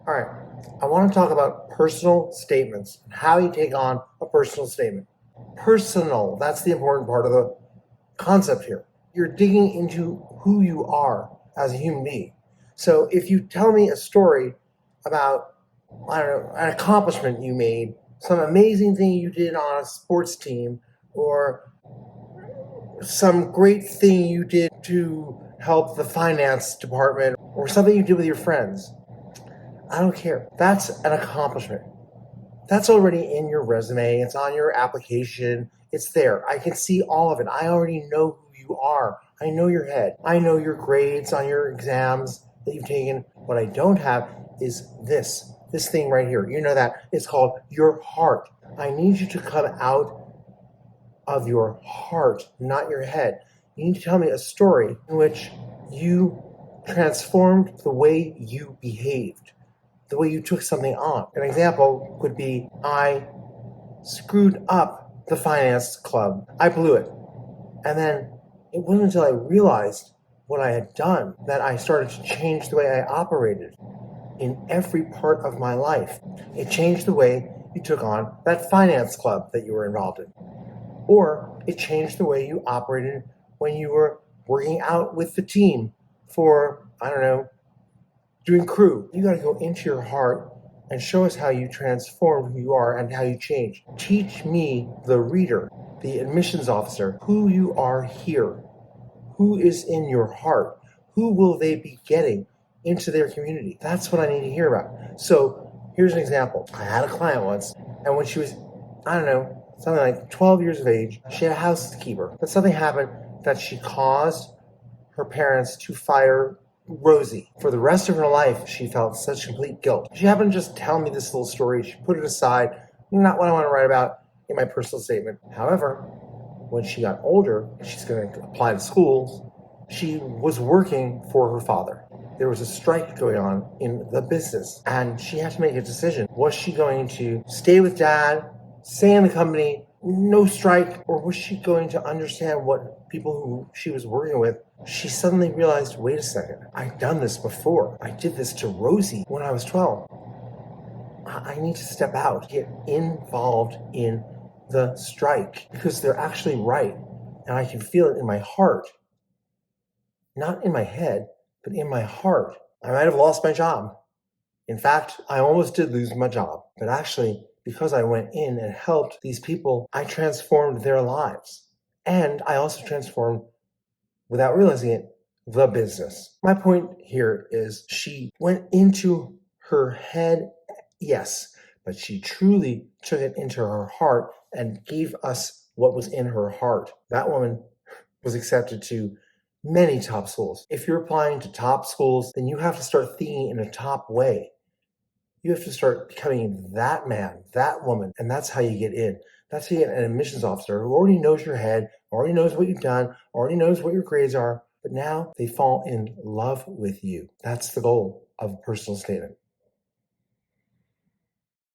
All right, I want to talk about personal statements and how you take on a personal statement. Personal, that's the important part of the concept here. You're digging into who you are as a human being. So if you tell me a story about, I don't know, an accomplishment you made, some amazing thing you did on a sports team, or some great thing you did to help the finance department, or something you did with your friends, I don't care. That's an accomplishment. That's already in your resume. It's on your application. It's there. I can see all of it. I already know who you are. I know your head. I know your grades on your exams that you've taken. What I don't have is this thing right here. You know that. It's called your heart. I need you to come out of your heart, not your head. You need to tell me a story in which you transformed the way you behaved, the way you took something on. An example could be, I screwed up the finance club. I blew it. And then it wasn't until I realized what I had done that I started to change the way I operated in every part of my life. It changed the way you took on that finance club that you were involved in. Or it changed the way you operated when you were working out with the team for, I don't know, doing crew. You got to go into your heart and show us how you transformed who you are and how you change. Teach me, the reader, the admissions officer, who you are here. Who is in your heart? Who will they be getting into their community? That's what I need to hear about. So here's an example. I had a client once, and when she was, I don't know, something like 12 years of age, she had a housekeeper. But something happened that she caused her parents to fire Rosie. For the rest of her life, she felt such complete guilt. She happened to just tell me this little story. She put it aside. Not what I want to write about in my personal statement. However, when she got older, she's going to apply to schools. She was working for her father. There was a strike going on in the business, and she had to make a decision. Was she going to stay with dad, stay in the company, no strike, or was she going to understand what people who she was working with? She suddenly realized, wait a second, I've done this before. I did this to Rosie when I was 12. I need to step out, get involved in the strike, because they're actually right, and I can feel it in my heart. Not in my head, but in my heart. I might have lost my job. In fact, I almost did lose my job, but actually, because I went in and helped these people, I transformed their lives. And I also transformed, without realizing it, the business. My point here is she went into her head, yes, but she truly took it into her heart and gave us what was in her heart. That woman was accepted to many top schools. If you're applying to top schools, then you have to start thinking in a top way. You have to start becoming that man, that woman, and that's how you get in. That's how you get an admissions officer who already knows your head, already knows what you've done, already knows what your grades are, but now they fall in love with you. That's the goal of a personal statement.